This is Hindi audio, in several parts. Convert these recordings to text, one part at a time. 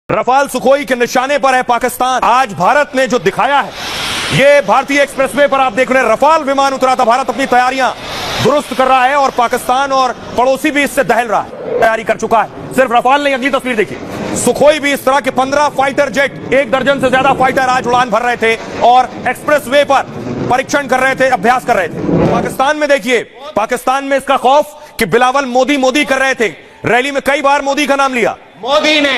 रफाल सुखोई के निशाने पर है पाकिस्तान। आज भारत ने जो दिखाया है, ये भारतीय एक्सप्रेसवे पर आप देख रहे हैं, रफाल विमान उतरा था। भारत अपनी तैयारियां दुरुस्त कर रहा है और पाकिस्तान और पड़ोसी भी इससे दहल रहा है, तैयारी कर चुका है। सिर्फ रफाल नहीं, अगली तस्वीर देखिए, सुखोई भी इस तरह के 15 फाइटर जेट, 1 दर्जन से ज्यादा फाइटर आज उड़ान भर रहे थे और एक्सप्रेसवे पर परीक्षण कर रहे थे, अभ्यास कर रहे थे। पाकिस्तान में देखिए, पाकिस्तान में इसका खौफ कि बिलावल मोदी मोदी कर रहे थे। रैली में कई बार मोदी का नाम लिया मोदी ने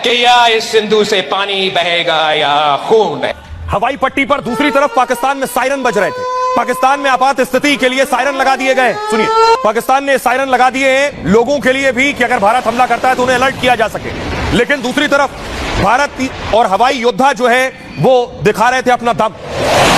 कि या इस सिंधु से पानी बहेगा या खून। हवाई पट्टी पर दूसरी तरफ पाकिस्तान में सायरन बज रहे थे। पाकिस्तान में आपात स्थिति के लिए सायरन लगा दिए गए। सुनिए, पाकिस्तान ने सायरन लगा दिए हैं लोगों के लिए भी कि अगर भारत हमला करता है तो उन्हें अलर्ट किया जा सके। लेकिन दूसरी तरफ भारत और हवाई योद्धा जो है वो दिखा रहे थे अपना दम।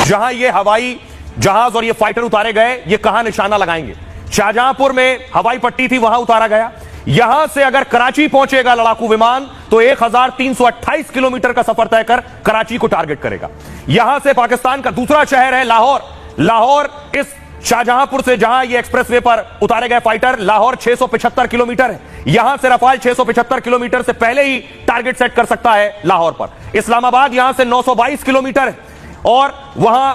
जहां ये हवाई जहाज और ये फाइटर उतारे गए, ये कहां निशाना लगाएंगे। शाहजहांपुर में हवाई पट्टी थी, वहां उतारा गया। यहां से अगर कराची पहुंचेगा लड़ाकू विमान तो 1328 किलोमीटर का सफर तय कर कराची को टारगेट करेगा। यहां से पाकिस्तान का दूसरा शहर है लाहौर। लाहौर इस शाहजहांपुर से जहां ये एक्सप्रेसवे पर उतारे गए फाइटर, लाहौर 675 किलोमीटर है। यहां से रफाल 675 किलोमीटर से पहले ही टारगेट सेट कर सकता है लाहौर पर। इस्लामाबाद यहां से 922 किलोमीटर है और वहां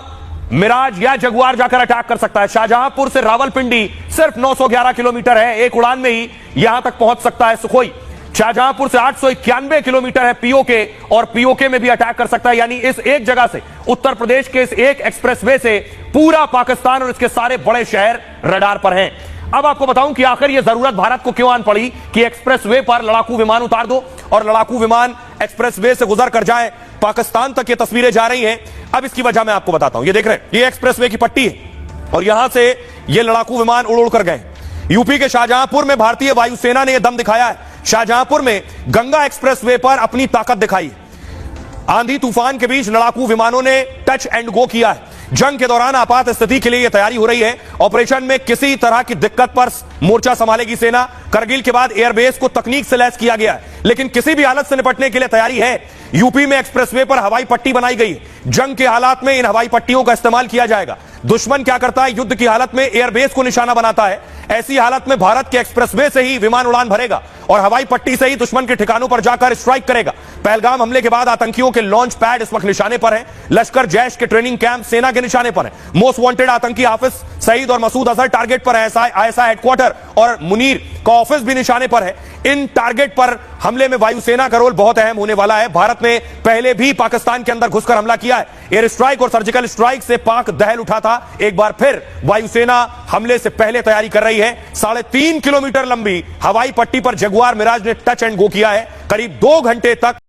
मिराज या जगुआर जाकर अटैक कर सकता है। शाहजहांपुर से रावलपिंडी सिर्फ 911 किलोमीटर है, एक उड़ान में ही यहां तक पहुंच सकता है सुखोई। शाहजहांपुर से 891 किलोमीटर है पीओके, और पीओके में भी अटैक कर सकता है। यानी इस एक जगह से, उत्तर प्रदेश के इस एक एक्सप्रेसवे से पूरा पाकिस्तान और इसके सारे बड़े शहर रडार पर हैं। अब आपको बताऊं कि आखिर यह जरूरत भारत को क्यों आन पड़ी कि एक्सप्रेसवे पर लड़ाकू विमान उतार दो और लड़ाकू विमान एक्सप्रेसवे से गुजर कर जाए। पाकिस्तान तक ये तस्वीरें जा रही हैं। अब इसकी वजह मैं आपको बताता हूं। ये देख रहे हैं, ये एक्सप्रेसवे की पट्टी है और यहां से ये लड़ाकू विमान उड़ उड़ कर गए। यूपी के शाहजहांपुर में भारतीय वायुसेना ने यह दम दिखाया है। शाहजहांपुर में गंगा एक्सप्रेसवे पर अपनी ताकत दिखाई। आंधी तूफान के बीच लड़ाकू विमानों ने टच एंड गो किया है। जंग के दौरान आपात स्थिति के लिए यह तैयारी हो रही है। ऑपरेशन में किसी तरह की दिक्कत पर मोर्चा संभालेगी सेना। करगिल के बाद एयरबेस को तकनीक से लैस किया गया है, लेकिन किसी भी हालत से निपटने के लिए तैयारी है। यूपी में एक्सप्रेसवे पर हवाई पट्टी बनाई गई है। जंग के हालात में इन हवाई पट्टियों का इस्तेमाल किया जाएगा। दुश्मन क्या करता है, युद्ध की हालत में एयरबेस को निशाना बनाता है। ऐसी हालत में भारत के एक्सप्रेसवे से ही विमान उड़ान भरेगा और हवाई पट्टी से ही दुश्मन के ठिकानों पर जाकर स्ट्राइक करेगा। पहलगाम हमले के बाद आतंकियों के लॉन्च पैड इस वक्त निशाने पर है। लश्कर जैश के ट्रेनिंग कैंप सेना के निशाने पर है। मोस्ट वांटेड आतंकी हाफिज सईद और मसूद अजहर टारगेट पर है। आईएसआई हेडक्वार्टर और मुनीर का ऑफिस भी निशाने पर है। इन टारगेट पर हमले में वायुसेना का रोल बहुत अहम होने वाला है। भारत ने पहले भी पाकिस्तान के अंदर घुसकर हमला किया है। एयर स्ट्राइक और सर्जिकल स्ट्राइक से पाक दहल उठा था। एक बार फिर वायुसेना हमले से पहले तैयारी कर रही है। 3.5 किलोमीटर लंबी हवाई पट्टी पर जगुआर मिराज ने टच एंड गो किया है। करीब 2 घंटे तक